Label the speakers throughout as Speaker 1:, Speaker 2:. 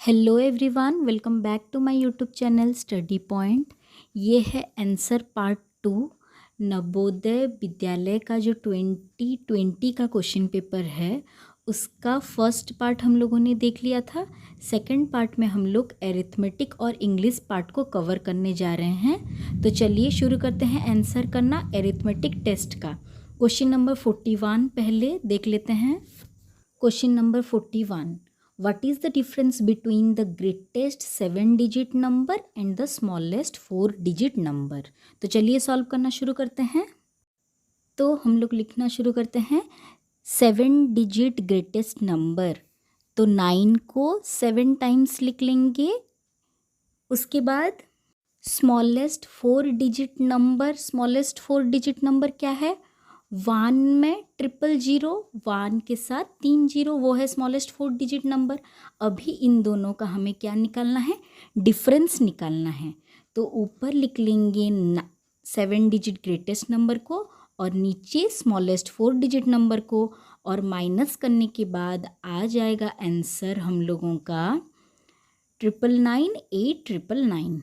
Speaker 1: Hello everyone, welcome back to my YouTube channel study point. ये है answer part 2 Navodaya Vidyalaya का जो 2020 का क्वेश्चन पेपर है उसका फर्स्ट पार्ट हम लोगों ने देख लिया था। सेकंड पार्ट में हम लोग एरिथमेटिक और इंग्लिश पार्ट को कवर करने जा रहे हैं। तो चलिए शुरू करते हैं आंसर करना एरिथमेटिक टेस्ट का। क्वेश्चन नंबर 41 पहले देख लेते हैं। Question number 41, what is the difference between the greatest 7-digit number and the smallest 4-digit number? तो चलिए सॉल्व करना शुरू करते हैं। तो हम लोग लिखना शुरू करते हैं 7-digit ग्रेटेस्ट नंबर। तो 9 को 7 टाइम्स लिख लेंगे। उसके बाद smallest 4-digit number, smallest 4-digit number क्या है? 1 में 000, 1 के साथ 3 0, वो है स्मॉलेस्ट 4-digit नंबर। अभी इन दोनों का हमें क्या निकालना है? डिफरेंस निकालना है। तो ऊपर लिख लेंगे 7-digit ग्रेटेस्ट नंबर को और नीचे स्मॉलेस्ट 4-digit नंबर को, और माइनस करने के बाद आ जाएगा आंसर हम लोगों का 999,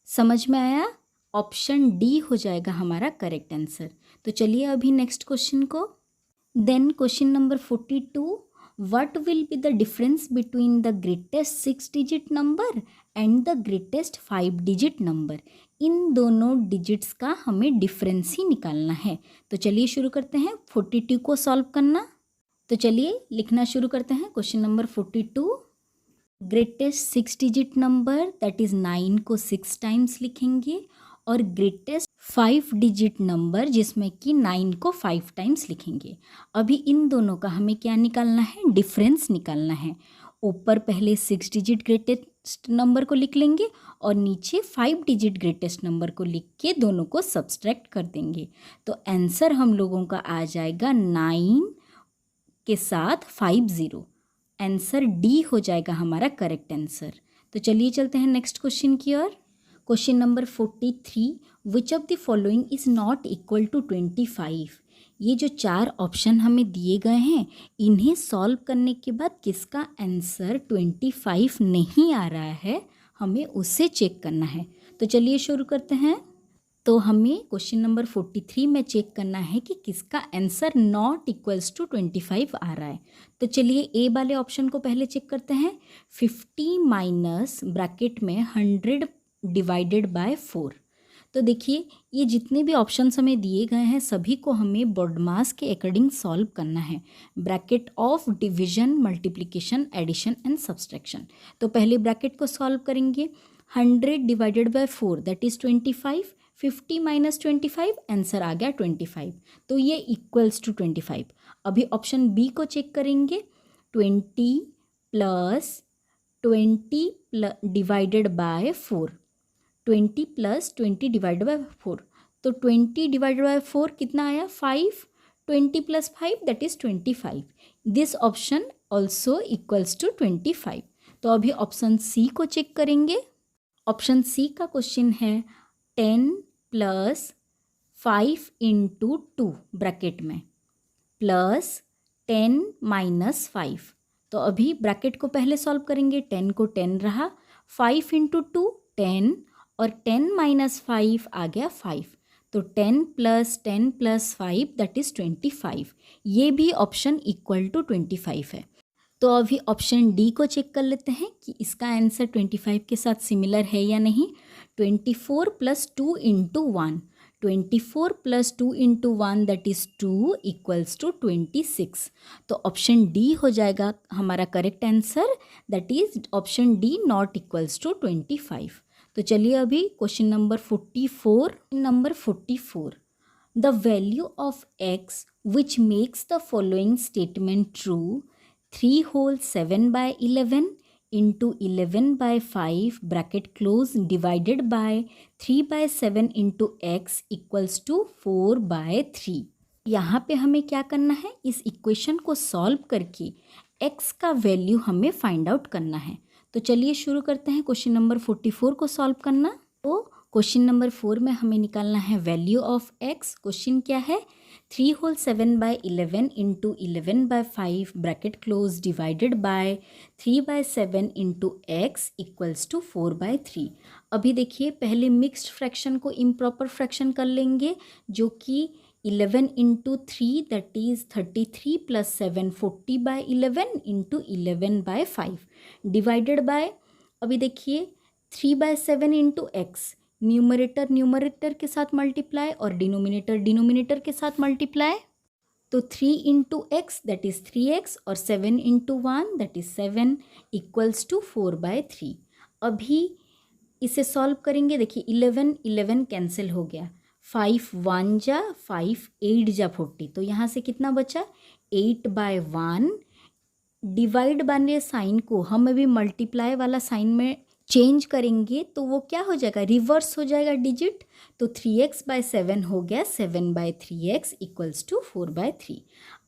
Speaker 1: समझ में आया? ऑप्शन डी हो जाएगा हमारा करेक्ट आंसर। तो चलिए अभी नेक्स्ट क्वेश्चन को। Then question number 42, what will be the difference between the greatest 6-digit number and the greatest 5-digit number? इन दोनों डिजिट्स का हमें डिफरेंस ही निकालना है। तो चलिए शुरू करते हैं 42 को सॉल्व करना। तो चलिए लिखना शुरू करते हैं question number 42। Greatest 6-digit number that is 9 को 6 टाइम्स लिखेंगे, और ग्रेटेस्ट 5-digit नंबर जिसमें कि 9 को 5 टाइम्स लिखेंगे। अभी इन दोनों का हमें क्या निकालना है? डिफरेंस निकालना है। ऊपर पहले 6-digit ग्रेटेस्ट नंबर को लिख लेंगे और नीचे 5-digit ग्रेटेस्ट नंबर को लिख के दोनों को सब्सट्रैक्ट कर देंगे। तो आंसर हम लोगों का आ जाएगा 9 के साथ 50। आंसर डी हो जाएगा हमारा करेक्ट आंसर। तो चलिए चलते हैं नेक्स्ट क्वेश्चन की ओर। Question number 43, which of the following is not equal to 25? ये जो 4 ऑप्शन हमें दिए गए हैं इन्हें सॉल्व करने के बाद किसका आंसर 25 नहीं आ रहा है, हमें उसे चेक करना है। तो चलिए शुरू करते हैं। तो हमें क्वेश्चन नंबर 43 में चेक करना है कि किसका आंसर नॉट इक्वल्स टू 25 आ रहा है। तो चलिए ए वाले ऑप्शन को पहले चेक करते हैं। 50 माइनस ब्रैकेट में 100 डिवाइडेड बाय 4। तो देखिए ये जितने भी ऑप्शंस हमें दिए गए हैं सभी को हमें बॉडमास के अकॉर्डिंग सॉल्व करना है। Bracket of division, multiplication, addition and subtraction. तो पहले ब्रैकेट को सॉल्व करेंगे। 100 divided by 4 that is 25। 50 minus 25, answer आ गया 25। तो ये इक्वल्स टू 25। अभी ऑप्शन बी को चेक करेंगे। 20 plus 20 divided by 4, 20 plus 20 divided by 4। तो 20 डिवाइडेड बाय 4 कितना आया? 5। 20 plus 5 that is 25। This option also equals to 25। तो अभी ऑप्शन सी को चेक करेंगे। ऑप्शन सी का क्वेश्चन है 10 प्लस 5 इंटू 2 ब्रैकेट में प्लस 10 माइनस 5। तो अभी ब्रैकेट को पहले सॉल्व करेंगे। 10 को 10 रहा, 5 इंटू 2 10, और 10 माइनस 5 आ गया 5। तो 10 प्लस 5 दैट इज़ 25। ये भी ऑप्शन इक्वल टू 25 है। तो अभी ऑप्शन डी को चेक कर लेते हैं कि इसका आंसर 25 के साथ सिमिलर है या नहीं। 24 plus 2 into 1, 24 plus 2 into 1 that is 2 equals to 26। तो ऑप्शन डी हो जाएगा हमारा correct answer, that is option D not equals to 25। तो चलिए अभी question number 44, the value of X which makes the following statement true. 3 whole 7 by 11 into 11 by 5 bracket close divided by 3 by 7 into x equals to 4 by 3। यहाँ पे हमें क्या करना है? इस इक्वेशन को सॉल्व करके x का वैल्यू हमें फाइंड आउट करना है। तो चलिए शुरू करते हैं क्वेश्चन नंबर 44 को सॉल्व करना। तो क्वेश्चन नंबर 4 में हमें निकालना है वैल्यू ऑफ x। क्वेश्चन क्या है? 3 whole 7/11 into 11/5 bracket close divided by 3/7 into x equals to 4/3। अभी देखिए पहले मिक्स्ड फ्रैक्शन को इम्प्रॉपर फ्रैक्शन कर लेंगे, जो कि 11 into 3 that is 33 plus 7 40/11 into 11/5 divided by, अभी देखिए 3/7 इंटू एक्स, न्यूमरेटर न्यूमरेटर के साथ मल्टीप्लाई और डिनोमिनेटर डिनोमिनेटर के साथ मल्टीप्लाई, तो 3 into X that is 3x और 7 into 1 that is 7 equals to 4/3। अभी इसे सॉल्व करेंगे, देखिए 11 11 कैंसिल हो गया, 5 1 जा 5 8 जा 40, तो यहाँ से कितना बचा 8/1। डिवाइड वाले साइन को हम अभी मल्टीप्लाई वाला साइन में चेंज करेंगे तो वो क्या हो जाएगा, रिवर्स हो जाएगा डिजिट, तो 3x/7 हो गया 7/3x इक्वल्स टू 4/3।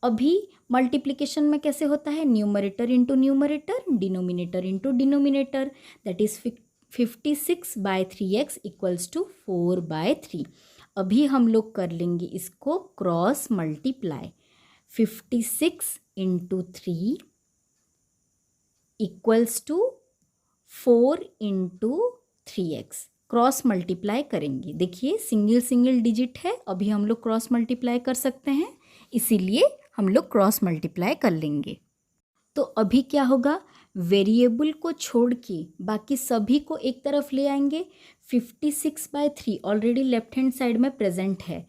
Speaker 1: अभी मल्टीप्लिकेशन में कैसे होता है, numerator into numerator, denominator into denominator, that is 56/3x equals to 4/3। अभी हम लोग कर लेंगे इसको cross multiply, 56 into 3 equals to 4 into 3x, cross multiply करेंगे। देखिए सिंगल सिंगल डिजिट है, अभी हम लोग क्रॉस मल्टीप्लाई कर सकते हैं, इसीलिए हम लोग क्रॉस मल्टीप्लाई कर लेंगे। तो अभी क्या होगा, वेरिएबल को छोड़ के बाकी सभी को एक तरफ ले आएंगे। 56/3 ऑलरेडी लेफ्ट हैंड साइड में प्रेजेंट है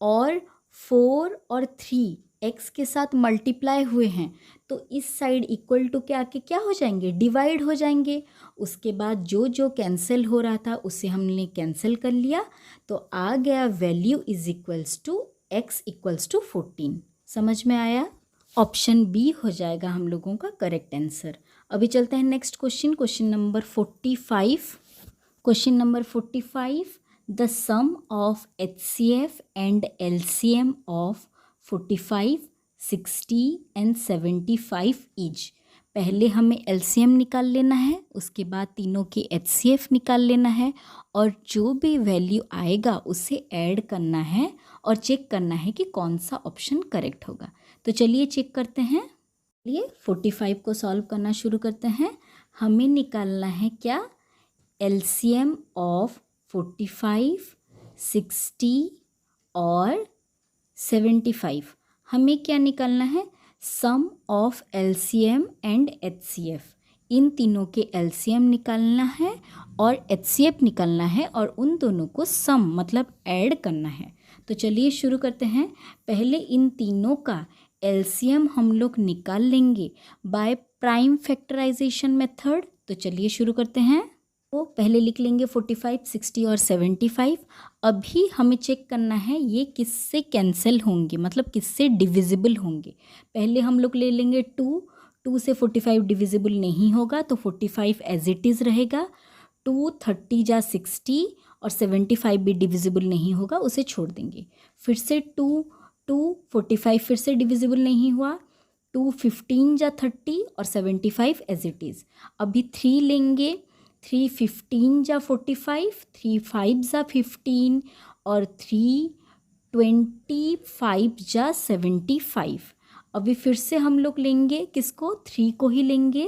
Speaker 1: और 4 और 3 x के साथ मल्टीप्लाई हुए हैं, तो इस साइड इक्वल टू के आके क्या हो जाएंगे, डिवाइड हो जाएंगे। उसके बाद जो जो कैंसिल हो रहा था उसे हमने कैंसिल कर लिया, तो आ गया value is equals to x equals to 14। समझ में आया, ऑप्शन बी हो जाएगा हम लोगों का करेक्ट आंसर। अभी चलते हैं next question, question number 45। Question number 45, the sum of HCF and LCM of 45, 60 and 75 each. पहले हमें LCM निकाल लेना है, उसके बाद तीनों के HCF निकाल लेना है और जो भी वैल्यू आएगा उसे ऐड करना है और चेक करना है कि कौन सा ऑप्शन करेक्ट होगा। तो चलिए चेक करते हैं। चलिए 45 को सॉल्व करना शुरू करते हैं। हमें निकालना है क्या, LCM ऑफ 45, 60 और 75। हमें क्या निकालना है, सम ऑफ LCM एंड HCF। इन तीनों के LCM निकालना है और HCF निकालना है और उन दोनों को सम मतलब ऐड करना है। तो चलिए शुरू करते हैं। पहले इन तीनों का LCM हम लोग निकाल लेंगे बाय प्राइम फैक्टराइजेशन मेथड। तो चलिए शुरू करते हैं। तो पहले लिख लेंगे 45, 60 और 75। अभी हमें चेक करना है ये किससे कैंसिल होंगे, मतलब किससे डिविजिबल होंगे। पहले हम लोग ले लेंगे 2 से 45 डिविजिबल नहीं होगा तो 45 एज इट इज़ रहेगा। 2 30 जा 60 और 75 भी डिविजिबल नहीं होगा, उसे छोड़ देंगे। फिर से 2 45 फिर से डिविजिबल नहीं हुआ, 2 15 जा 30 और 75 एज इट इज़। अभी 3 लेंगे, 3 15 जा 45, 3 5 जा 15 और 3 25 जा 75। अभी फिर से हम लोग लेंगे किसको, 3 को ही लेंगे।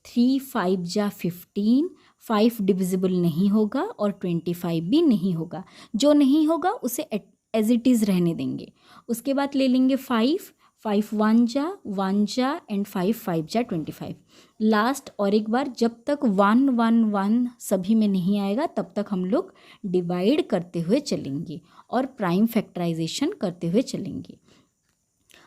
Speaker 1: 3 5 जा 15, 5 डिविजिबल नहीं होगा और 25 भी नहीं होगा। जो नहीं होगा उसे एज इट इज़ रहने देंगे। उसके बाद ले लेंगे 5 1 जा एंड 5 जा 25। लास्ट और एक बार, जब तक 1 1 1 सभी में नहीं आएगा तब तक हम लोग डिवाइड करते हुए चलेंगे और प्राइम फैक्टराइजेशन करते हुए चलेंगे।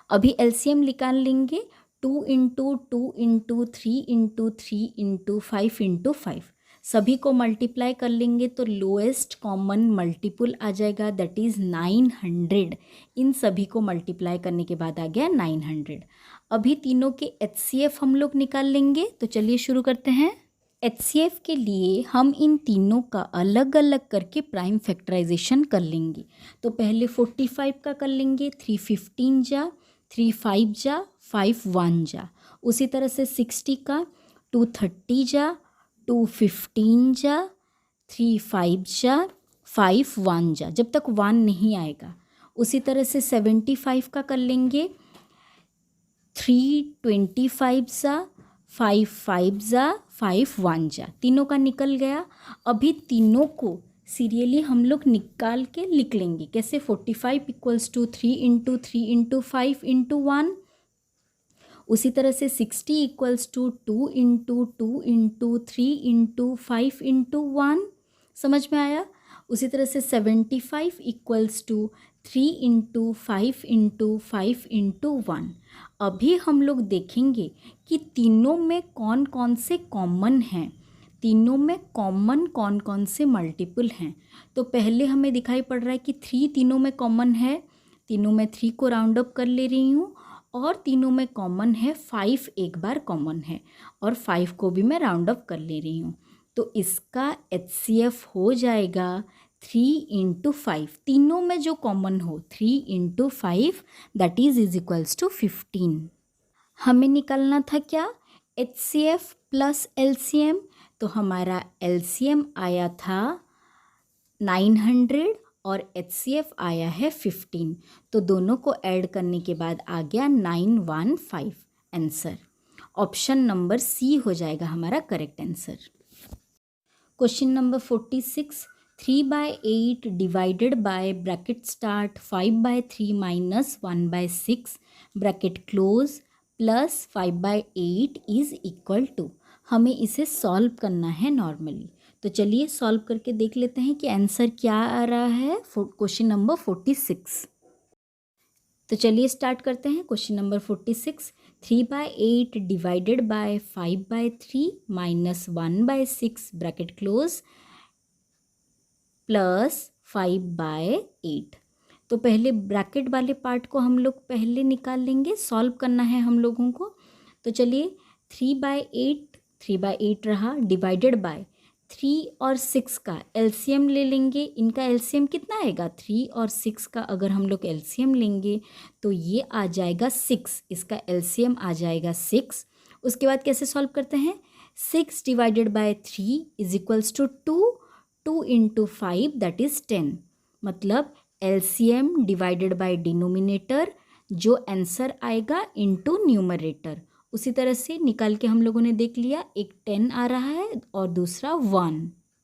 Speaker 1: अभी LCM निकाल लेंगे, 2 into 2 into 3 into 3 into 5 into 5। सभी को मल्टीप्लाई कर लेंगे तो लोएस्ट कॉमन मल्टीपल आ जाएगा, दैट इज़ 900। इन सभी को मल्टीप्लाई करने के बाद आ गया 900। अभी तीनों के HCF हम लोग निकाल लेंगे। तो चलिए शुरू करते हैं। HCF के लिए हम इन तीनों का अलग अलग करके प्राइम फैक्टराइजेशन कर लेंगे। तो पहले 45 का कर लेंगे, 3 15 जा, 3 5 जा, 5 1 जा। उसी तरह से 60 का 2 30 जा, 2 15 जा, 3 5 जा, 5 1 जा, जब तक 1 नहीं आएगा। उसी तरह से 75 का कर लेंगे। 3 25 ज़ा, 5 5 ज़ा, 5 1 जा, तीनों का निकल गया। अभी तीनों को सीरियली हम लोग निकाल के लिख लेंगे। कैसे? 45 equals to 3 into 3 into 5 into 1। उसी तरह से 60 equals to 2 into 2 into 3 into 5 into 1। समझ में आया? उसी तरह से 75 equals to 3 into 5 into 5 into 1। अभी हम लोग देखेंगे कि तीनों में कौन कौन से कॉमन हैं, तीनों में कॉमन कौन कौन से मल्टीपल हैं। तो पहले हमें दिखाई पड़ रहा है कि 3 तीनों में कॉमन है, तीनों में 3 को राउंड अप कर ले रही हूँ, और तीनों में कॉमन है 5 एक बार कॉमन है, और 5 को भी मैं राउंड अप कर ले रही हूँ। तो इसका HCF हो जाएगा 3 इंटू 5, तीनों में जो कॉमन हो 3 into 5 that is equals to 15। हमें निकालना था क्या? HCF plus LCM। तो हमारा LCM आया था 900 और HCF आया है 15। तो दोनों को ऐड करने के बाद आ गया 915 आंसर। ऑप्शन नंबर सी हो जाएगा हमारा correct answer. Question number 46, 3/8 divided by bracket start 5/3 minus 1/6 bracket close plus 5/8 is equal to. हमें इसे सॉल्व करना है नॉर्मली। तो चलिए सॉल्व करके देख लेते हैं कि आंसर क्या आ रहा है क्वेश्चन नंबर 46। तो चलिए स्टार्ट करते हैं। Question number 46, 3/8 divided bye 5/3 minus 1/6 bracket close plus 5/8। तो पहले ब्रैकेट वाले पार्ट को हम लोग पहले निकाल लेंगे, सॉल्व करना है हम लोगों को। तो चलिए 3/8 रहा, डिवाइडेड बाय 3 और 6 का LCM ले लेंगे। इनका LCM कितना आएगा? 3 और 6 का अगर हम लोग LCM लेंगे तो ये आ जाएगा 6, इसका LCM आ जाएगा 6। उसके बाद कैसे सॉल्व करते हैं? 6 divided by 3 is equals to 2 into 5 that is 10। मतलब LCM डिवाइडेड बाय डिनोमिनेटर, जो आंसर आएगा इनटू न्यूमरेटर। उसी तरह से निकाल के हम लोगों ने देख लिया, एक 10 आ रहा है और दूसरा 1।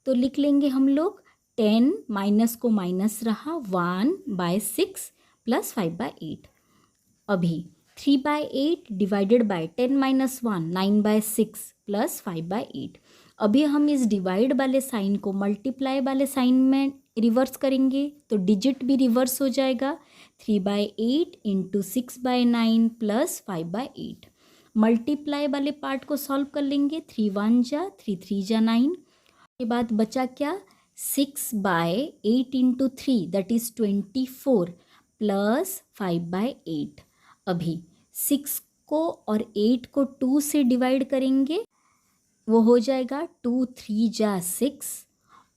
Speaker 1: तो लिख लेंगे हम लोग 10 माइनस को माइनस रहा 1/6 प्लस 5/8। अभी 3/8 डिवाइडेड बाय 10 माइनस 1 9/6 प्लस 5/8। अभी हम इस डिवाइड वाले साइन को मल्टीप्लाई वाले साइन में रिवर्स करेंगे तो डिजिट भी रिवर्स हो जाएगा। 3/8 इंटू 6/9 प्लस 5/8। मल्टीप्लाई वाले पार्ट को सॉल्व कर लेंगे। 3 1 जा, 3 3 जा 9। के बाद बचा क्या? 6/8 इंटू 3 दैट इज 24 प्लस 5/8। अभी 6 को और 8 को 2 से डिवाइड करेंगे, वो हो जाएगा 2 3 जा 6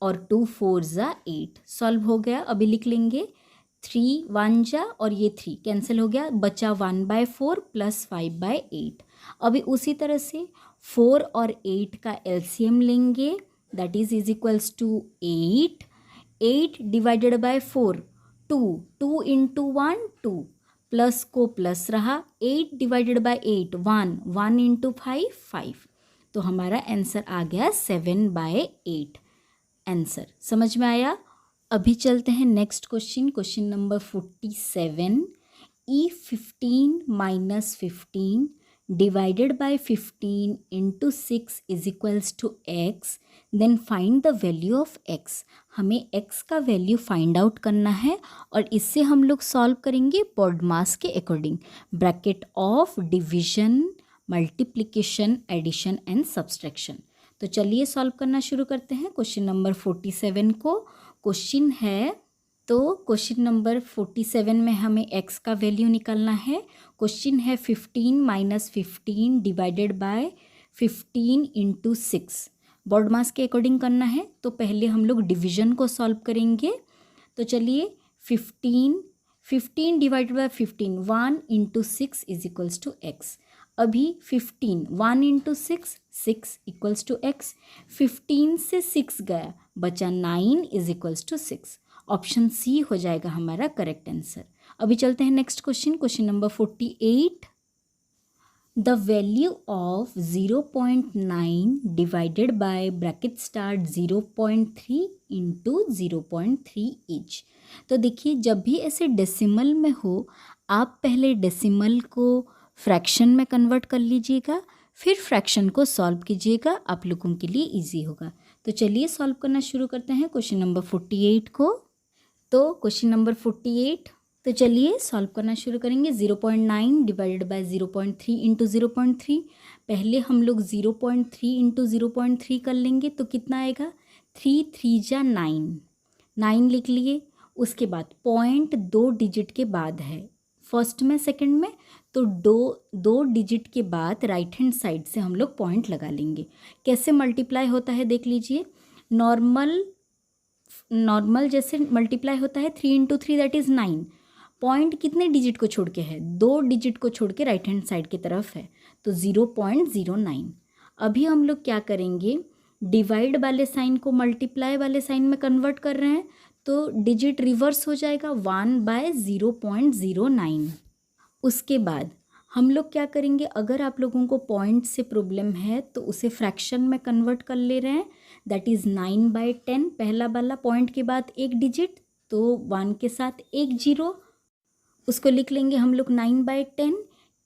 Speaker 1: और 2 4 जा 8। सॉल्व हो गया। अभी लिख लेंगे 3 1 जा और ये 3 कैंसिल हो गया, बचा 1/4 प्लस 5/8। अभी उसी तरह से 4 और 8 का LCM लेंगे that is equals to 8। 8 divided by 4 2 into 1 2 plus को प्लस रहा। 8 डिवाइडेड बाय 8 1 इंटू 5 5। तो हमारा आंसर आ गया 7/8 आंसर। समझ में आया? अभी चलते हैं next question, question number 47। E15 minus 15 divided by 15 into 6 is equals to x, then find the value of x। हमें x का वैल्यू फाइंड आउट करना है और इससे हम लोग सॉल्व करेंगे BODMAS के according. Bracket of division, multiplication, addition and subtraction. तो चलिए सॉल्व करना शुरू करते हैं क्वेश्चन नंबर 47 को। क्वेश्चन है, तो क्वेश्चन नंबर 47 में हमें x का वैल्यू निकालना है। क्वेश्चन है 15 minus 15 divided by 15 into 6। BODMAS के अकॉर्डिंग करना है तो पहले हम लोग डिवीजन को सॉल्व करेंगे। तो चलिए 15 divided by 15 1 into 6 is equals to x। अभी 15 1 इंटू 6 इक्वल्स टू x। 15 से 6 गया, बचा 9 is equals to 6। Option C हो जाएगा हमारा करेक्ट आंसर। अभी चलते हैं next question, question number 48। The value of 0.9 divided by bracket start 0.3 into 0.3 each. तो देखिए जब भी ऐसे डेसिमल में हो, आप पहले डेसिमल को फ्रैक्शन में कन्वर्ट कर लीजिएगा, फिर फ्रैक्शन को सॉल्व कीजिएगा, आप लोगों के लिए इजी होगा। तो चलिए सॉल्व करना शुरू करते हैं क्वेश्चन नंबर 48 को। तो क्वेश्चन नंबर 48, तो चलिए सॉल्व करना शुरू करेंगे। 0.9 डिवाइडेड बाय 0.3 इंटू 0.3। पहले हम लोग 0.3 इंटू 0.3 कर लेंगे तो कितना आएगा, 3 3 जा 9, 9 लिख लिए। उसके बाद पॉइंट 2 डिजिट के बाद है, फर्स्ट में सेकंड में, तो दो डिजिट के बाद राइट हैंड साइड से हम लोग पॉइंट लगा लेंगे। कैसे मल्टीप्लाई होता है देख लीजिए। नॉर्मल जैसे मल्टीप्लाई होता है 3 इंटू 3 दैट इज़ 9। पॉइंट कितने डिजिट को छोड़ के है, 2 डिजिट को छोड़ के राइट हैंड साइड की तरफ है, तो 0.09। अभी हम लोग क्या करेंगे, डिवाइड वाले साइन को मल्टीप्लाई वाले साइन में कन्वर्ट कर रहे हैं, तो डिजिट रिवर्स हो जाएगा 1/0.09। उसके बाद हम लोग क्या करेंगे, अगर आप लोगों को पॉइंट से प्रॉब्लम है तो उसे फ्रैक्शन में कन्वर्ट कर ले रहे हैं, दैट इज़ 9/10। पहला वाला पॉइंट के बाद एक डिजिट, तो 1 के साथ एक जीरो, उसको लिख लेंगे हम लोग 9/10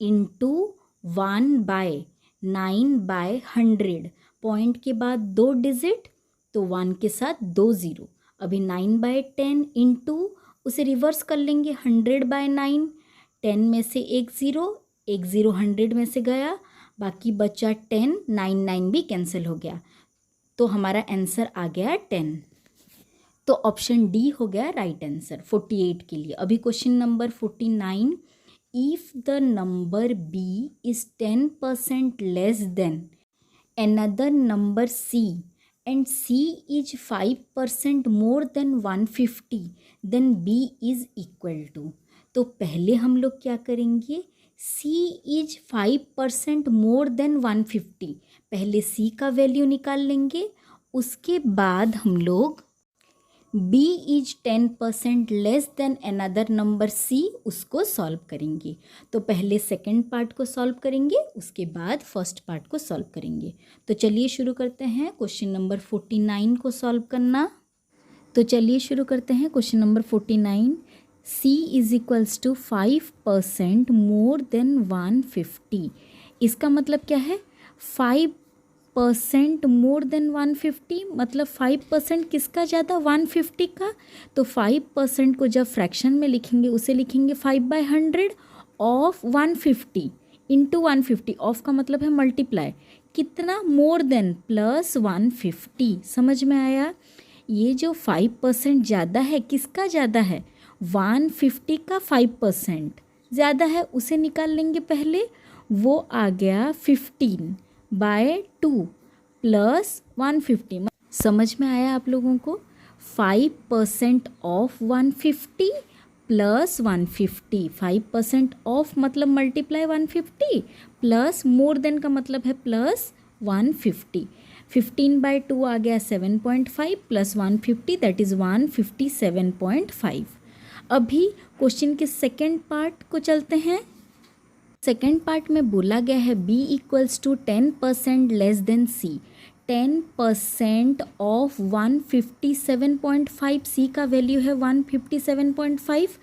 Speaker 1: इंटू 1/9/100। पॉइंट के बाद 2 डिजिट, तो 1 के साथ 2 ज़ीरो। अभी 9/10 इंटू, उसे रिवर्स कर लेंगे 100/9, 10 में से एक ज़ीरो 100 में से गया, बाकी बचा 10, 9 9 भी कैंसिल हो गया, तो हमारा आंसर आ गया 10। तो ऑप्शन डी हो गया राइट आंसर 48 के लिए। अभी question number 49। If the number b is 10% less than another number c and c is 5% more than 150, then b is equal to। तो पहले हम लोग क्या करेंगे, c is 5% more than 150, पहले c का वैल्यू निकाल लेंगे। उसके बाद हम लोग b is 10% less then another number c, उसको सॉल्व करेंगे। तो पहले सेकंड पार्ट को सॉल्व करेंगे, उसके बाद फर्स्ट पार्ट को सॉल्व करेंगे। तो चलिए शुरू करते हैं क्वेश्चन नंबर 49 को सॉल्व करना। तो चलिए शुरू करते हैं question number 49। c is equals to 5% more than 150। इसका मतलब क्या है, 5% मोर देन 150, मतलब 5% किसका ज़्यादा, 150 का। तो 5% को जब फ्रैक्शन में लिखेंगे, उसे लिखेंगे 5/100 ऑफ 150 इंटू 150। ऑफ का मतलब है मल्टीप्लाई, कितना, मोर देन प्लस 150। समझ में आया। ये जो 5% ज़्यादा है, किसका ज़्यादा है, 150 का 5% ज़्यादा है, उसे निकाल लेंगे पहले। वो आ गया 15/2 प्लस 150। समझ में आया आप लोगों को। 5% ऑफ 150 प्लस 150, 5% ऑफ मतलब मल्टीप्लाई 150 प्लस मोर देन का मतलब है प्लस 150। 15/2 आ गया 7.5 प्लस 150 दैट इज़ 157.5। अभी क्वेश्चन के सेकेंड पार्ट को चलते हैं। सेकेंड पार्ट में बोला गया है b equals to 10% less than c। 10% of 157.5, c का वैल्यू है 157.5।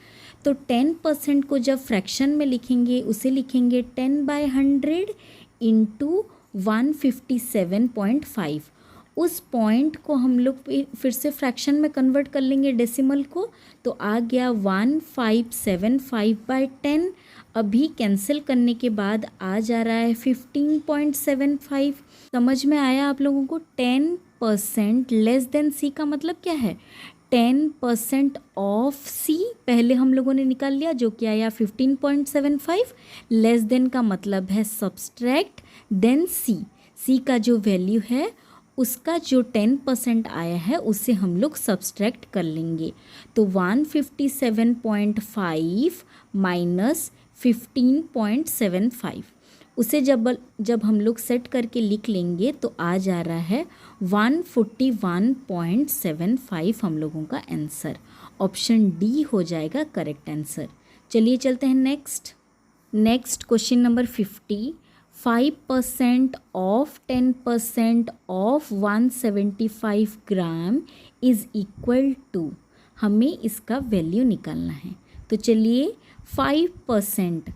Speaker 1: तो 10% को जब फ्रैक्शन में लिखेंगे, उसे लिखेंगे 10/100 इंटू 157.5। उस पॉइंट को हम लोग फिर से फ्रैक्शन में कन्वर्ट कर लेंगे डेसिमल को, तो आ गया 1575/10। अभी कैंसिल करने के बाद आ जा रहा है 15.75। समझ में आया आप लोगों को। 10% लेस देन सी का मतलब क्या है, 10% ऑफ सी पहले हम लोगों ने निकाल लिया, जो कि आया 15.75। लेस देन का मतलब है सब्सट्रैक्ट देन सी। सी का जो वैल्यू है, उसका जो 10% आया है, उसे हम लोग सब्सट्रैक्ट कर लेंगे। तो 157.5 माइनस 15.75, उसे जब हम लोग सेट करके लिख लेंगे तो आ जा रहा है 141.75 हम लोगों का आंसर। ऑप्शन डी हो जाएगा करेक्ट आंसर। चलिए चलते हैं next question number 50। 5% of 10% of 175 gram is equal to, हमें इसका वैल्यू निकालना है। तो चलिए 5%,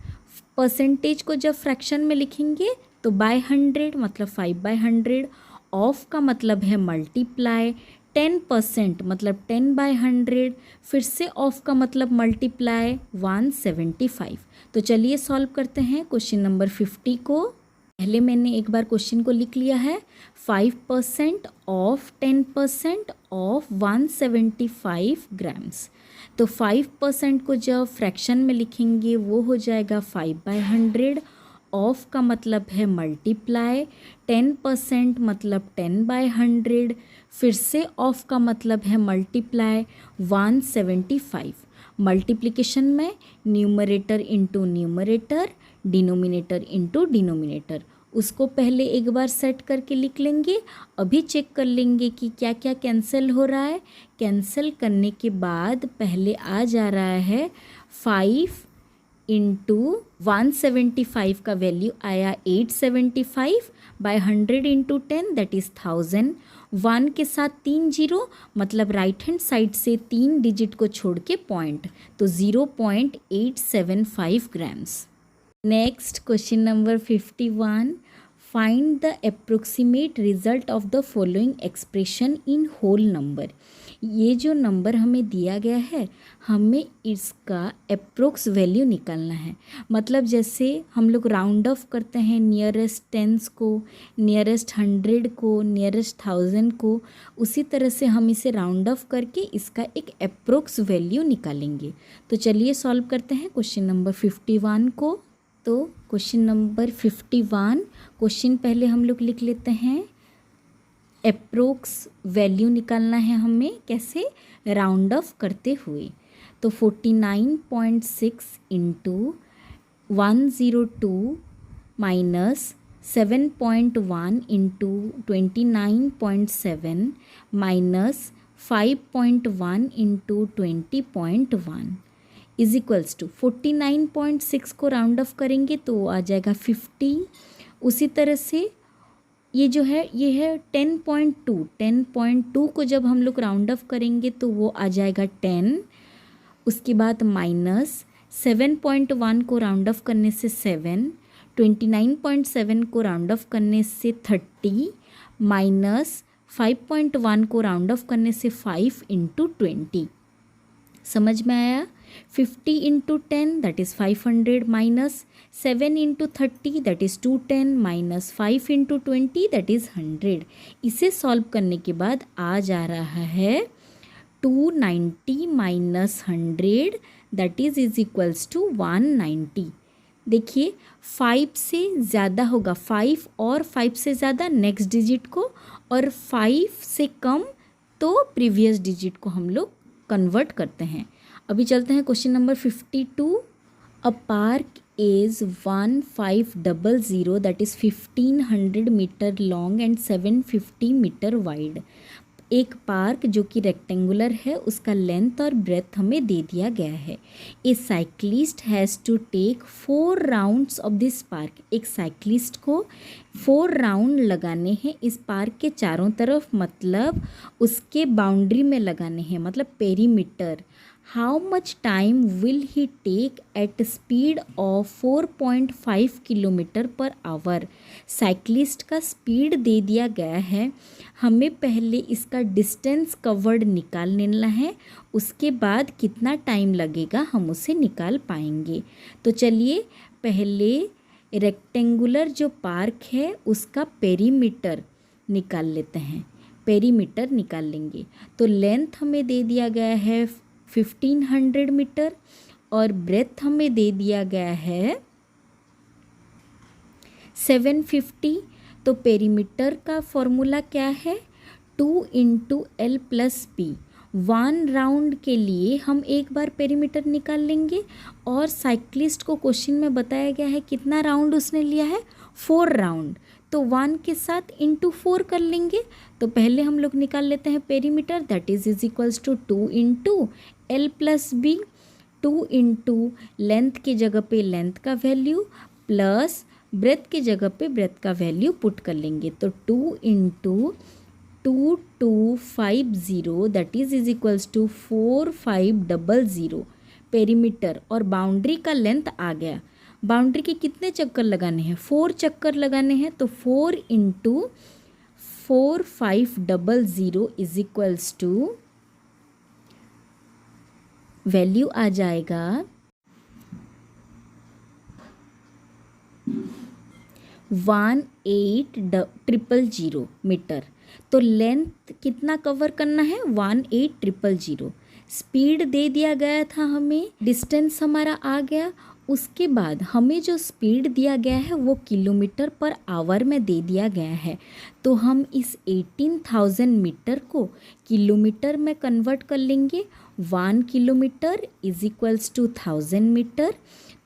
Speaker 1: परसेंटेज को जब फ्रैक्शन में लिखेंगे तो बाय 100 मतलब 5/100, ऑफ का मतलब है मल्टीप्लाई, 10% मतलब 10/100, फिर से ऑफ का मतलब मल्टीप्लाई 175। तो चलिए सॉल्व करते हैं क्वेश्चन नंबर 50 को। पहले मैंने एक बार क्वेश्चन को लिख लिया है। 5% ऑफ 10% ऑफ 175 ग्राम्स। तो 5% को जब फ्रैक्शन में लिखेंगे वो हो जाएगा 5/100, ऑफ का मतलब है मल्टीप्लाई, 10% मतलब 10/100, फिर से ऑफ का मतलब है मल्टीप्लाई 175। मल्टीप्लिकेशन में numerator into numerator, denominator into denominator, उसको पहले एक बार सेट करके लिख लेंगे। अभी चेक कर लेंगे कि क्या क्या कैंसिल हो रहा है। कैंसिल करने के बाद पहले आ जा रहा है 5 इंटू 175 का वैल्यू आया 875 बाय 100 इंटू 10 दैट इज़ 1000। 1 के साथ 3 जीरो मतलब राइट हैंड साइड से 3 डिजिट को छोड़ के पॉइंट, तो 0.875 grams. Next question number 51। Find the approximate result of the following expression in whole number. ये जो नंबर हमें दिया गया है हमें इसका अप्रोक्स वैल्यू निकालना है। मतलब जैसे हम लोग राउंड ऑफ करते हैं नियरेस्ट टेंस को, नियरेस्ट 100 को, नियरेस्ट 1000 को, उसी तरह से हम इसे राउंड ऑफ करके इसका एक अप्रोक्स वैल्यू निकालेंगे। तो चलिए सॉल्व करते हैं क्वेश्चन नंबर 51 को। तो क्वेश्चन नंबर 51, क्वेश्चन पहले हम लोग लिख लेते हैं। अप्रोक्स वैल्यू निकालना है हमें, कैसे? राउंड ऑफ करते हुए। तो 49.6 into 102 minus 7.1 into 29.7 minus 5.1 into 20.1 is equals to 49.6 को राउंड ऑफ करेंगे तो आ जाएगा 50। उसी तरह से ये जो है ये है 10.2 को जब हम लोग राउंड ऑफ करेंगे तो वो आ जाएगा 10। उसके बाद माइनस 7.1 को राउंड ऑफ करने से 7, 29.7 को राउंड ऑफ करने से 30, माइनस 5.1 को राउंड ऑफ करने से 5 इंटू 20। समझ में आया? 50 into 10 that is 500 minus 7 into 30 that is 210 minus 5 into 20 that is 100। इसे सॉल्व करने के बाद आ जा रहा है 290 minus 100 that is equals to 190। देखिए 5 से ज़्यादा होगा 5 और 5 से ज़्यादा नेक्स्ट डिजिट को, और 5 से कम तो प्रीवियस डिजिट को हम लोग कन्वर्ट करते हैं। अभी चलते हैं question number 52। A park is 1500 that is 1500 metre long and 750 metre wide. एक पार्क जो कि रेक्टेंगुलर है उसका लेंथ और ब्रेथ हमें दे दिया गया है। A cyclist has to take 4 rounds of this park. एक साइक्लिस्ट को 4 राउंड लगाने हैं इस पार्क के चारों तरफ, मतलब उसके बाउंड्री में लगाने हैं, मतलब perimeter. How much time will he take at speed of 4.5 kilometre per hour. Cyclist का स्पीड दे दिया गया है, हमें पहले इसका डिस्टेंस कवर्ड निकाल लेना है, उसके बाद कितना टाइम लगेगा हम उसे निकाल पाएंगे। तो चलिए पहले रेक्टेंगुलर जो पार्क है उसका पेरीमीटर निकाल लेते हैं। पेरीमीटर निकाल लेंगे तो लेंथ हमें दे दिया गया है 1500 मीटर और ब्रेथ हमें दे दिया गया है 750। तो पेरीमीटर का फॉर्मूला क्या है? 2 into L plus P। 1 round के लिए हम एक बार पेरीमीटर निकाल लेंगे, और साइक्लिस्ट को क्वेश्चन में बताया गया है कितना राउंड उसने लिया है? 4 राउंड। तो 1 के साथ इंटू 4 कर लेंगे। तो पहले हम लोग निकाल लेते हैं perimeter, that is equals to 2 into L plus B, 2 into length की जगह पे लेंथ का वैल्यू प्लस ब्रेथ की जगह पे ब्रेथ का वैल्यू पुट कर लेंगे। तो 2 into 2250 that is equals to 4500 perimeter. और बाउंड्री का लेंथ आ गया। बाउंड्री के कितने चक्कर लगाने हैं? 4 चक्कर लगाने हैं। तो 4 into 4500 is equals to value आ जाएगा 18000 मीटर। तो लेंथ कितना कवर करना है? 18000। स्पीड दे दिया गया था हमें, डिस्टेंस हमारा आ गया। उसके बाद हमें जो स्पीड दिया गया है वो किलोमीटर पर आवर में दे दिया गया है। तो हम इस 18,000 मीटर को किलोमीटर में कन्वर्ट कर लेंगे। 1 kilometre is equals to 1000 metre.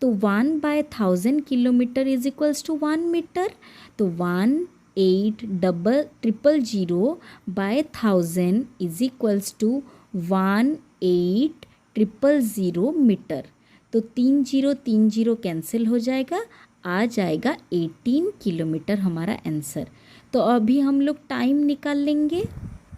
Speaker 1: तो 1/1000 kilometre is equals to 1 metre. तो 18000 by 1000 is equals to 18000 metre. तो 30 कैंसिल हो जाएगा, आ जाएगा 18 किलोमीटर हमारा आंसर। तो अभी हम लोग टाइम निकाल लेंगे।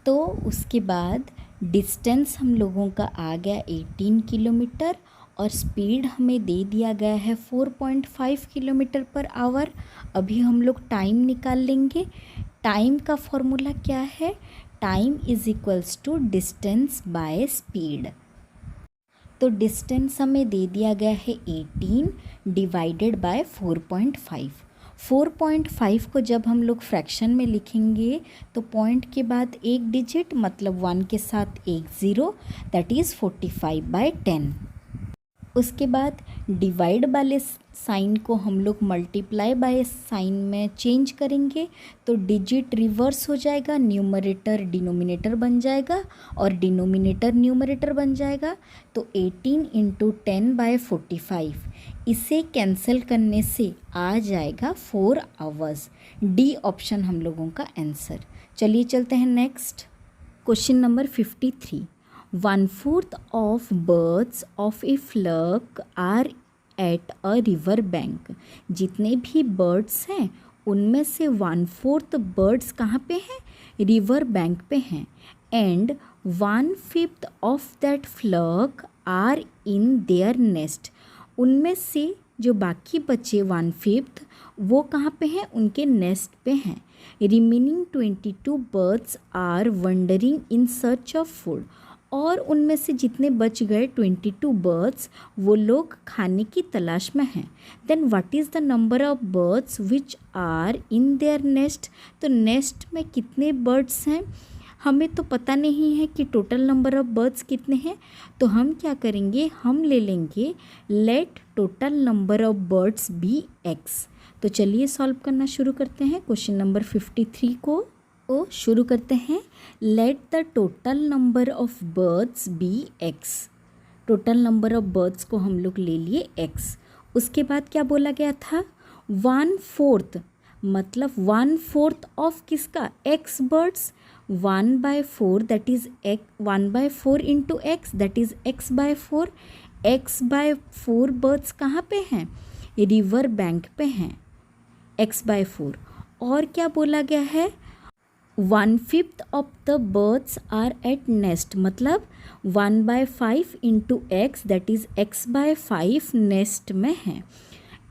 Speaker 1: तो उसके बाद डिस्टेंस हम लोगों का आ गया 18 किलोमीटर और स्पीड हमें दे दिया गया है 4.5 किलोमीटर पर आवर। अभी हम लोग टाइम निकाल लेंगे। टाइम का फॉर्मूला क्या है? Time is equals to distance by speed. तो डिस्टेंस हमें दे दिया गया है 18 डिवाइडेड बाय 4.5। 4.5 को जब हम लोग फ्रैक्शन में लिखेंगे तो पॉइंट के बाद एक डिजिट मतलब 1 के साथ एक ज़ीरो, दैट इज़ 45/10। उसके बाद डिवाइड वाले साइन को हम लोग मल्टीप्लाई बाय साइन में चेंज करेंगे। तो डिजिट रिवर्स हो जाएगा, न्यूमरेटर डिनोमिनेटर बन जाएगा और डिनोमिनेटर न्यूमरेटर बन जाएगा। तो 18 इंटू 10/45, इसे कैंसिल करने से आ जाएगा 4 आवर्स। डी ऑप्शन हम लोगों का आंसर। चलिए चलते हैं next question number 53। 1/4 of birds of a flock are at a river bank। जितने भी बर्ड्स हैं उनमें से 1/4 बर्ड्स कहाँ पे हैं? रिवर बैंक पे हैं। And 1/5 of that flock are in their nest. उनमें से जो बाकी बचे 1/5 वो कहाँ पे हैं? उनके नेस्ट पे हैं। Remaining 22 birds are wandering in search of food. और उनमें से जितने बच गए 22 बर्ड्स वो लोग खाने की तलाश में हैं। Then what is the number of birds which are in their nest. तो नेस्ट में कितने बर्ड्स हैं हमें तो पता नहीं है कि टोटल नंबर ऑफ बर्ड्स कितने हैं। तो हम क्या करेंगे? हम ले लेंगे let total number of birds be X. तो चलिए सॉल्व करना शुरू करते हैं क्वेश्चन नंबर 53 को। तो शुरू करते हैं। Let the total number of birds be X. Total number of birds को हम लोग ले लिए एक्स। उसके बाद क्या बोला गया था? 1/4 मतलब 1/4 ऑफ किसका? X birds. 1/4 that is 1/4 into X that is x/4। x/4 birds कहाँ पे हैं? रिवर बैंक पे हैं, x/4। और क्या बोला गया है? 1/5 of the birds are at nest मतलब 1/5 into X that is x/5 nest में है।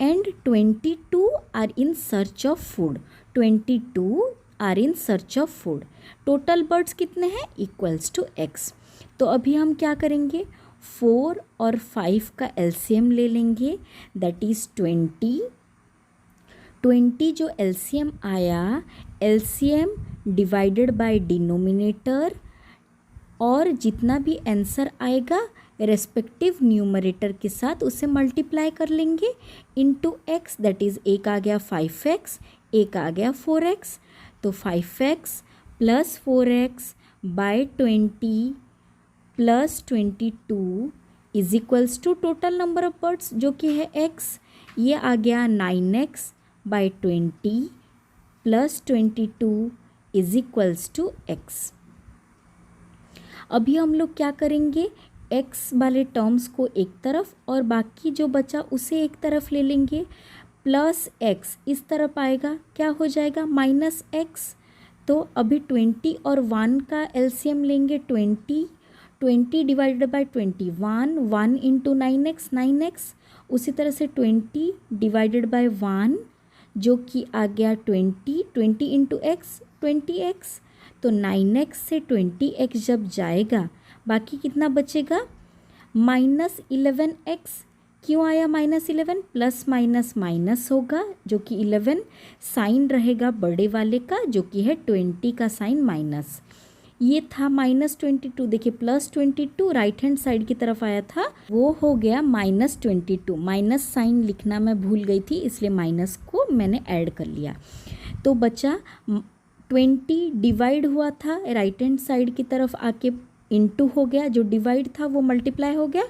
Speaker 1: And 22 are in search of food. 22 are in search of food. Total birds कितने हैं? Equals to X. तो अभी हम क्या करेंगे? 4 और 5 का एलसीएम ले लेंगे दैट इज़ 20। 20 जो एलसीएम आया, एलसीएम डिवाइडेड बाय डिनोमिनेटर और जितना भी आंसर आएगा रेस्पेक्टिव न्यूमरेटर के साथ उसे मल्टीप्लाई कर लेंगे इनटू एक्स दैट इज़ एक आ गया 5x, एक आ गया 4x। तो 5x plus 4x by 20 plus 22 is equals to total number of birds जो कि है x। ये आ गया 9x by 20 plus 22 is equals to X. अभी हम लोग क्या करेंगे, x वाले टर्म्स को एक तरफ और बाकी जो बचा उसे एक तरफ ले लेंगे। प्लस x इस तरफ आएगा, क्या हो जाएगा, माइनस x। तो अभी 20 और 1 का एलसीएम लेंगे, 20 divided by 21, 1 into 9x 9x। उसी तरह से 20 डिवाइडेड बाय 1 जो कि आ गया 20 इंटू x 20x। तो 9x से 20x जब जाएगा बाकी कितना बचेगा, माइनस 11x। क्यों आया माइनस 11, प्लस माइनस माइनस होगा जो कि 11 साइन रहेगा बड़े वाले का जो कि है 20 का साइन माइनस। ये था माइनस 22, देखिए प्लस 22 राइट हैंड साइड की तरफ आया था, वो हो गया माइनस 22। माइनस साइन लिखना मैं भूल गई थी इसलिए माइनस को मैंने ऐड कर लिया। तो बचा 20 डिवाइड हुआ था राइट हैंड साइड की तरफ आके इनटू हो गया, जो डिवाइड था वो मल्टीप्लाई हो गया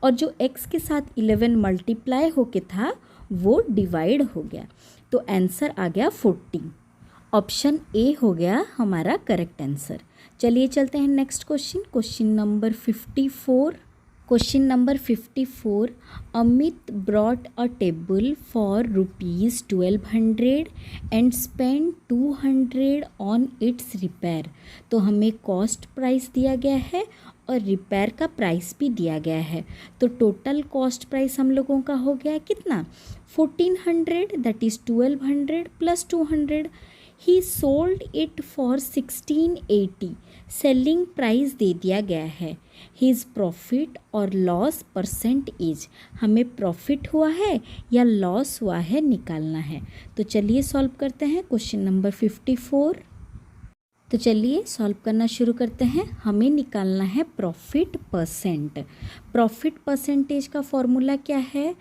Speaker 1: और जो x के साथ 11 मल्टीप्लाई होके था वो डिवाइड हो गया। तो आंसर आ गया 40। ऑप्शन ए हो गया हमारा करेक्ट आंसर। चलिए चलते हैं next question, question number 54। Question number 54, Amit brought a table for rupees 1200 and spend 200 on it's repair. तो हमें कॉस्ट प्राइस दिया गया है और रिपेयर का प्राइस भी दिया गया है। तो टोटल कॉस्ट प्राइस हम लोगों का हो गया कितना, 1400, that is 1200 plus 200। He sold it for 1680, selling price दे दिया गया है। हिज प्रॉफिट और लॉस परसेंटेज, हमें प्रॉफिट हुआ है या लॉस हुआ है निकालना है। तो चलिए सॉल्व करते हैं क्वेश्चन नंबर 54। तो चलिए सॉल्व करना शुरू करते हैं। हमें निकालना है प्रॉफिट परसेंट। प्रॉफिट परसेंटेज का फॉर्मूला क्या है,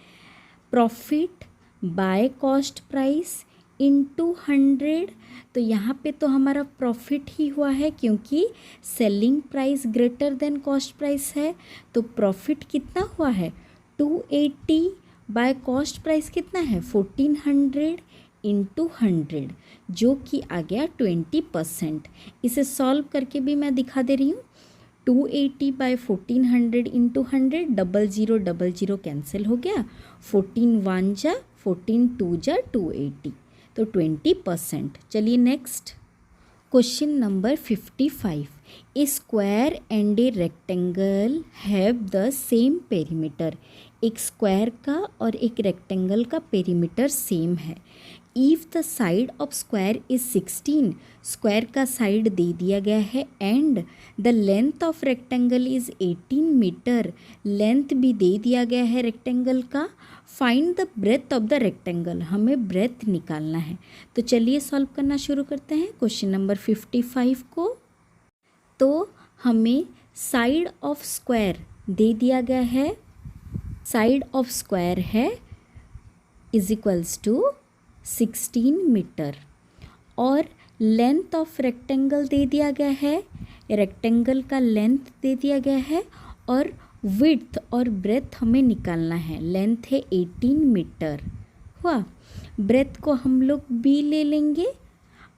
Speaker 1: profit by cost price into 100। तो यहाँ पे तो हमारा प्रॉफिट ही हुआ है क्योंकि selling price greater than cost price है। तो प्रॉफिट कितना हुआ है 280 बाय कॉस्ट प्राइस कितना है 1400 इंटू 100 जो कि आ गया 20%। इसे सॉल्व करके भी मैं दिखा दे रही हूँ। 280 बाय 1400 इंटू 100, 0000 कैंसिल हो गया, 14 1 जा 14 2 जा 280, तो 20%। चलिए next question number 55, a square and a rectangle have the same perimeter. एक स्क्वायर का और एक रेक्टेंगल का पेरीमीटर सेम है। If the side of square is 16, square का साइड दे दिया गया है, and the length of rectangle is 18 metre, length भी दे दिया गया है रेक्टेंगल का। Find the breadth of the rectangle, हमें ब्रेथ निकालना है। तो चलिए सॉल्व करना शुरू करते हैं क्वेश्चन नंबर 55 को। तो हमें साइड ऑफ स्क्वायर दे दिया गया है, साइड ऑफ स्क्वायर है इज इक्वल्स टू 16 मीटर, और लेंथ ऑफ रेक्टेंगल दे दिया गया है, रेक्टेंगल का लेंथ दे दिया गया है, और विड्थ और ब्रेथ हमें निकालना है। लेंथ है 18 मीटर हुआ, ब्रेथ को हम लोग b ले लेंगे।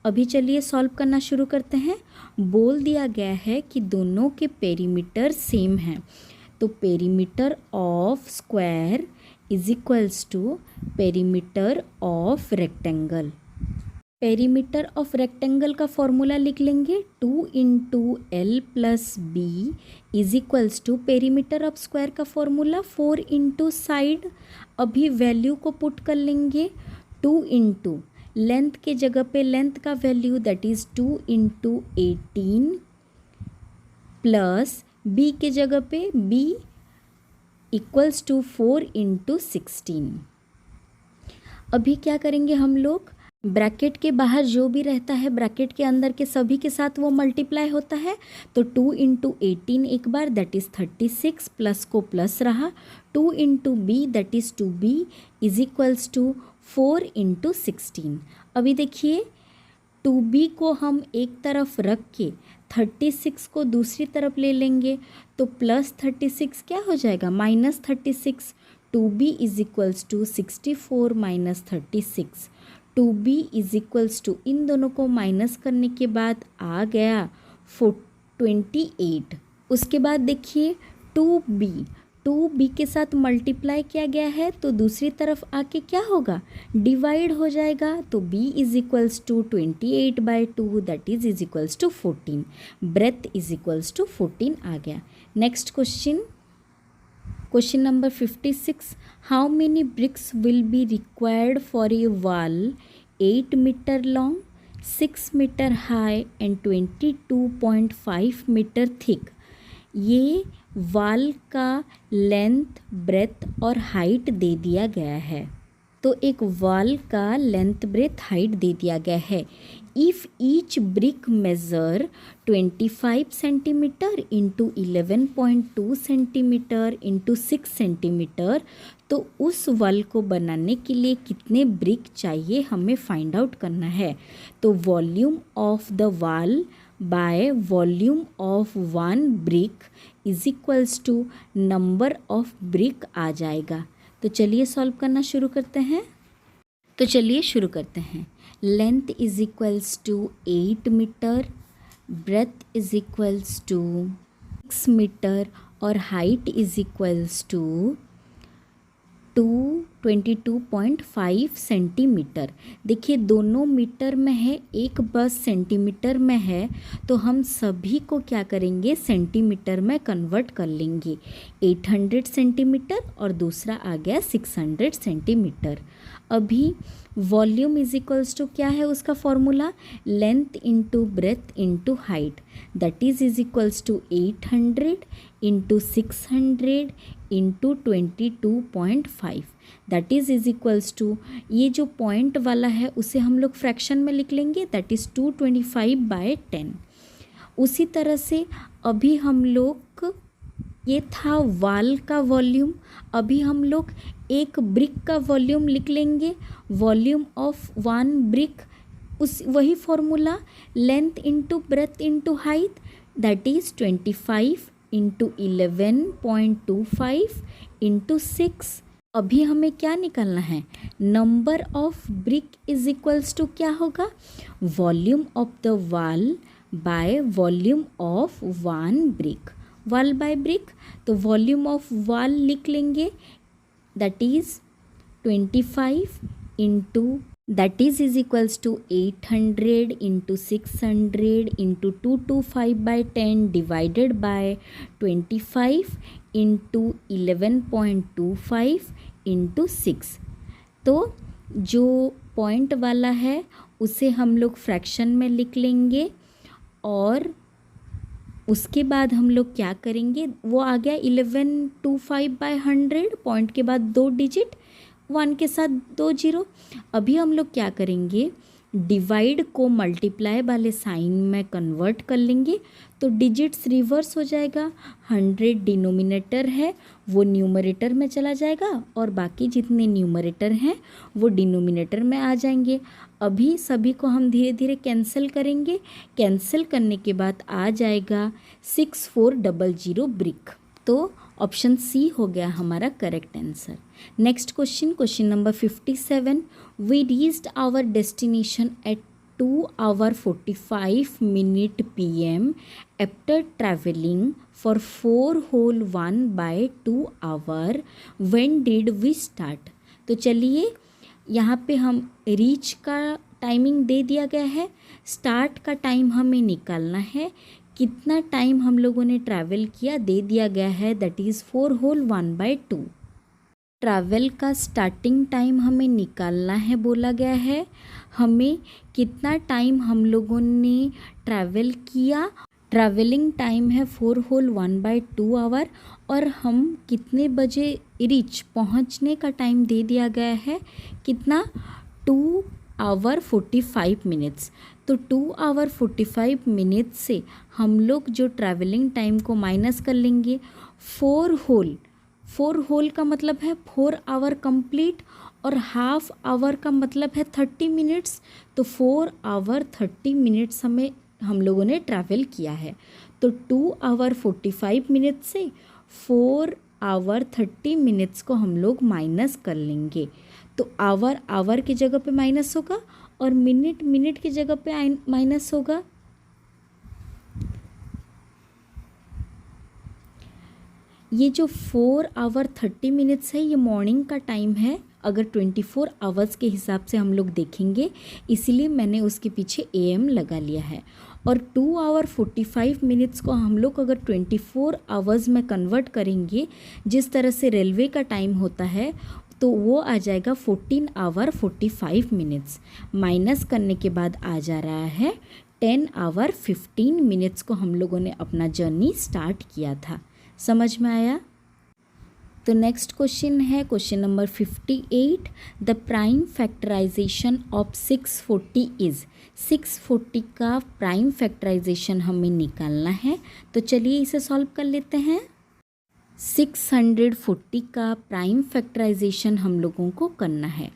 Speaker 1: अभी चलिए सॉल्व करना शुरू करते हैं। बोल दिया गया है कि दोनों के पेरीमीटर सेम हैं, तो perimeter of square is equals to perimeter of rectangle. Perimeter of rectangle का फॉर्मूला लिख लेंगे, 2 into L plus B is equals to perimeter of square का फॉर्मूला 4 इंटू साइड। अभी वैल्यू को पुट कर लेंगे, 2 इंटू लेंथ के जगह पे लेंथ का value that is 2 into 18 plus B के जगह पे b इक्वल्स टू 4 इंटू 16। अभी क्या करेंगे हम लोग, ब्रैकेट के बाहर जो भी रहता है ब्रैकेट के अंदर के सभी के साथ वो मल्टीप्लाई होता है। तो 2 इंटू 18 एक बार दैट इज़ 36, प्लस को प्लस रहा, 2 into B that is 2b is equals to 4 into 16। अभी देखिए 2b को हम एक तरफ रख के 36 को दूसरी तरफ ले लेंगे, तो प्लस 36 क्या हो जाएगा -36। 2b is equals to 64 minus 36, 2b is equals to, इन दोनों को माइनस करने के बाद आ गया 28। उसके बाद देखिए 2b के साथ मल्टीप्लाई किया गया है तो दूसरी तरफ आके क्या होगा, डिवाइड हो जाएगा। तो b is equals to 28/2 that is equals to 14। Breadth is equals to 14 आ गया। Next question, question number 56, how many bricks will be required for a wall 8 metre long, 6 metre high and 22.5 metre thick. ये wall का length, breadth और height दे दिया गया है। तो एक वॉल का लेंथ, ब्रेथ, हाइट दे दिया गया है। If each brick measure 25 centimetre into 11.2 centimetre into 6 centimetre, तो उस वॉल को बनाने के लिए कितने ब्रिक चाहिए हमें फाइंड आउट करना है। तो volume of the wall by volume of one brick is equals to number of brick आ जाएगा। तो चलिए सॉल्व करना शुरू करते हैं। तो चलिए शुरू करते हैं। Length is equals to 8 metre, breadth is equals to 6 metre और height is equals to 22.5 centimetre. देखिए दोनों मीटर में है, एक बस सेंटीमीटर में है, तो हम सभी को क्या करेंगे, सेंटीमीटर में कन्वर्ट कर लेंगे। 800 सेंटीमीटर और दूसरा आ गया 600 सेंटीमीटर। अभी वॉल्यूम इज इक्वल्स टू क्या है उसका formula, length into breadth into height, that is equals to 800 into 600 into 22.5, that is equals to, ये जो पॉइंट वाला है उसे हम लोग फ्रैक्शन में लिख लेंगे, दैट इज़ 225/10। उसी तरह से अभी हम लोग, ये था वॉल का वॉल्यूम, अभी हम लोग एक ब्रिक का वॉल्यूम लिख लेंगे, वॉल्यूम ऑफ वन ब्रिक, उस वही formula, length into breadth into height, that is 25 into 11.25 into 6। अभी हमें क्या निकालना है, number of brick is equals to क्या होगा, volume of the wall by volume of one brick, wall by brick. तो वॉल्यूम ऑफ वॉल लिख लेंगे, that is 25 into, that is equals to 800 into 600 into 225/10 divided by 25 into 11.25 into 6। तो जो point वाला है उसे हम लोग फ्रैक्शन में लिख लेंगे और उसके बाद हम लोग क्या करेंगे, वो आ गया 1125/100, पॉइंट के बाद 2 डिजिट, 1 के साथ 2 जीरो। अभी हम लोग क्या करेंगे, डिवाइड को मल्टीप्लाई वाले साइन में कन्वर्ट कर लेंगे, तो डिजिट्स रिवर्स हो जाएगा। 100 डिनोमिनेटर है वो न्यूमरेटर में चला जाएगा और बाकी जितने न्यूमरेटर हैं वो डिनोमिनेटर में आ जाएंगे। अभी सभी को हम धीरे धीरे कैंसिल करेंगे, कैंसिल करने के बाद आ जाएगा 6400 ब्रिक। तो ऑप्शन सी हो गया हमारा correct answer. Next question, question number 57, we reached our destination at 2:45 PM after traveling for 4 whole 1/2 hour. When did we start? तो चलिए यहाँ पे हम रीच का टाइमिंग दे दिया गया है, स्टार्ट का टाइम हमें निकालना है, कितना टाइम हम लोगों ने ट्रैवल किया दे दिया गया है, दैट इज़ 4 whole 1/2। ट्रैवल का स्टार्टिंग टाइम हमें निकालना है बोला गया है, हमें कितना टाइम हम लोगों ने ट्रैवल किया, ट्रैवलिंग टाइम है 4 whole 1/2 आवर, और हम कितने बजे रीच, पहुंचने का टाइम दे दिया गया है कितना, 2 hour 45 minutes। तो 2 hour 45 minutes से हम लोग जो ट्रैवलिंग टाइम को माइनस कर लेंगे, 4 होल का मतलब है 4 hour कंप्लीट और हाफ आवर का मतलब है 30 मिनट्स। तो 4 hour 30 मिनट्स हम लोगों ने ट्रैवल किया है। तो 2 hour 45 मिनट्स से 4 hour 30 मिनट्स को हम लोग माइनस कर लेंगे। तो आवर आवर की जगह पे माइनस होगा और मिनट मिनट की जगह पे माइनस होगा। ये जो 4 आवर 30 मिनट्स है ये मॉर्निंग का टाइम है, अगर 24 आवर्स के हिसाब से हम लोग देखेंगे, इसलिए मैंने उसके पीछे AM लगा लिया है। और 2 आवर 45 मिनट्स को हम लोग अगर 24 आवर्स में कन्वर्ट करेंगे, जिस तरह से रेलवे का टाइम होता है, तो वो आ जाएगा 14 आवर 45 मिनट्स। माइनस करने के बाद आ जा रहा है 10 आवर 15 मिनट्स को हम लोगों ने अपना जर्नी स्टार्ट किया था। समझ में आया? तो नेक्स्ट क्वेश्चन है question number 58। The prime factorization of 640 is. 640 का प्राइम फैक्टराइजेशन हमें निकालना है, तो चलिए इसे सॉल्व कर लेते हैं। 640 का प्राइम फैक्टराइजेशन हम लोगों को करना है,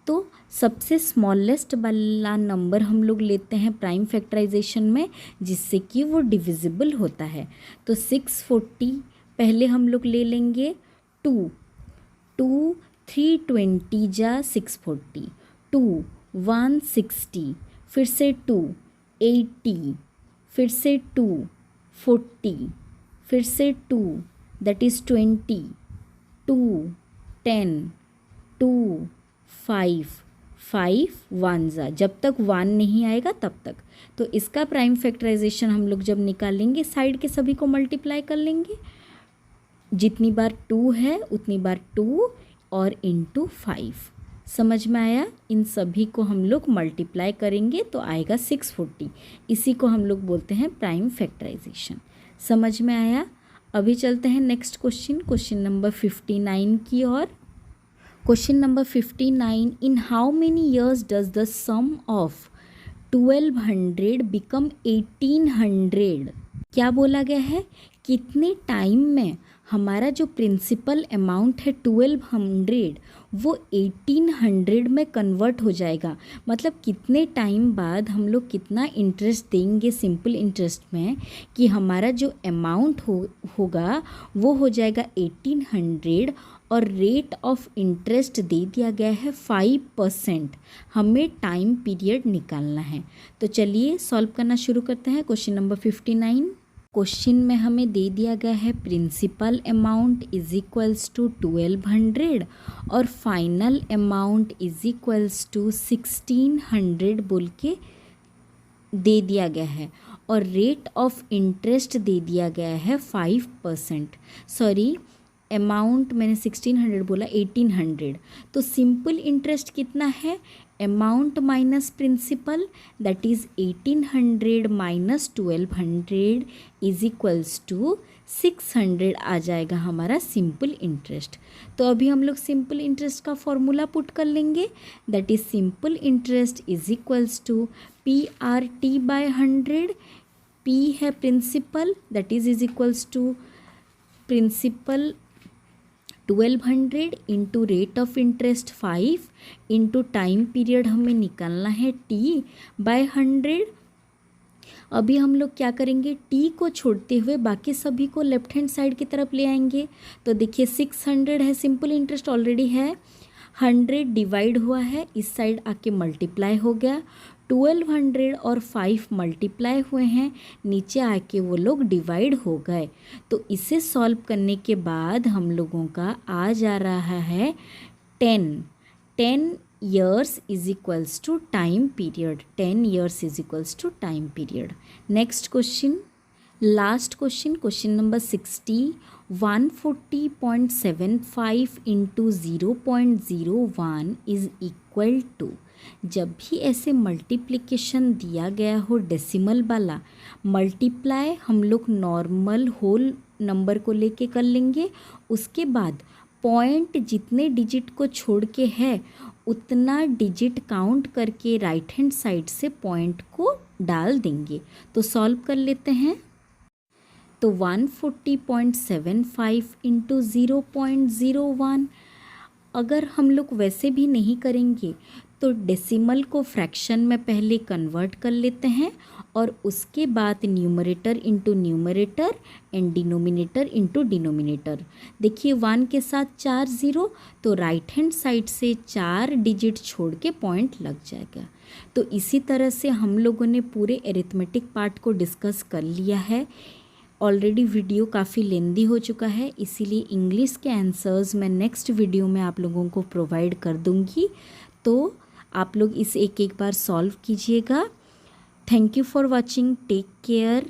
Speaker 1: तो सबसे स्मॉलेस्ट वाला नंबर हम लोग लेते हैं प्राइम फैक्टराइजेशन में, जिससे कि वो डिविजिबल होता है। तो 640 पहले हम लोग ले लेंगे 2 320 जा 640, 2 160, फिर से 2 80, फिर से 2 40, फिर से 2 दैट इज़ 20, 2 10, 2 5 5 1 जा, जब तक 1 नहीं आएगा तब तक। तो इसका प्राइम फैक्टराइजेशन हम लोग जब निकालेंगे, साइड के सभी को मल्टीप्लाई कर लेंगे, जितनी बार 2 है उतनी बार 2 और इंटू 5। समझ में आया? इन सभी को हम लोग मल्टीप्लाई करेंगे तो आएगा 640। इसी को हम लोग बोलते हैं प्राइम फैक्टराइजेशन। समझ में आया? अभी चलते हैं नेक्स्ट क्वेश्चन, क्वेश्चन नंबर 59 की ओर। Question number 59, in how many years does the sum of 1200 become 1800। क्या बोला गया है? कितने टाइम में हमारा जो प्रिंसिपल अमाउंट है 1200 वो 1800 में कन्वर्ट हो जाएगा। मतलब कितने टाइम बाद हम लोग कितना इंटरेस्ट देंगे सिंपल इंटरेस्ट में कि हमारा जो अमाउंट होगा वो हो जाएगा 1800, और रेट ऑफ इंटरेस्ट दे दिया गया है 5%। हमें टाइम पीरियड निकालना है, तो चलिए सॉल्व करना शुरू करते हैं। Question number 59। क्वेश्चन में हमें दे दिया गया है principal amount is equals to 1200 और final amount is equals to 1600 बोल के दे दिया गया है, और रेट ऑफ इंटरेस्ट दे दिया गया है 5%। सॉरी, अमाउंट मैंने 1600 बोला, 1800। तो सिंपल इंटरेस्ट कितना है? Amount minus principal, that is 1800 minus 1200 is equals to 600 आ जाएगा हमारा सिंपल इंटरेस्ट। तो अभी हम लोग सिंपल इंटरेस्ट का फॉर्मूला पुट कर लेंगे, that is simple interest is equals to PRT by 100। P है principal, that is equals to principal 1200 into rate of interest 5 into time period हमें निकालना है T बाय 100। अभी हम लोग क्या करेंगे, T को छोड़ते हुए बाकी सभी को लेफ्ट हैंड साइड की तरफ ले आएंगे। तो देखिए 600 है, सिंपल इंटरेस्ट ऑलरेडी है, 100 डिवाइड हुआ है, इस साइड आके मल्टीप्लाई हो गया, 1200 और 5 मल्टीप्लाई हुए हैं, नीचे आके वो लोग डिवाइड हो गए। तो इसे सॉल्व करने के बाद हम लोगों का आ जा रहा है 10 years is equals to time period, 10 years is equals to time period. Next question, last question, question number 60। 140.75 into 0.01 is equal to. जब भी ऐसे मल्टीप्लिकेशन दिया गया हो डेसिमल वाला, मल्टीप्लाई हम लोग नॉर्मल होल नंबर को लेके कर लेंगे, उसके बाद पॉइंट जितने डिजिट को छोड़ के है उतना डिजिट काउंट करके राइट हैंड साइड से पॉइंट को डाल देंगे। तो सॉल्व कर लेते हैं। तो 140.75 इंटू 0.01, अगर हम लोग वैसे भी नहीं करेंगे तो डेसिमल को फ्रैक्शन में पहले कन्वर्ट कर लेते हैं और उसके बाद numerator into numerator and denominator into denominator. देखिए 1 के साथ 4 0, तो राइट हैंड साइड से 4 डिजिट छोड़ के पॉइंट लग जाएगा। तो इसी तरह से हम लोगों ने पूरे एरिथमेटिक पार्ट को डिस्कस कर लिया है। ऑलरेडी वीडियो काफ़ी लेंदी हो चुका है, इसीलिए इंग्लिश के आंसर्स मैं नेक्स्ट वीडियो में आप लोगों को प्रोवाइड कर दूंगी, तो आप लोग इसे एक एक बार सॉल्व कीजिएगा। Thank you for watching, take care.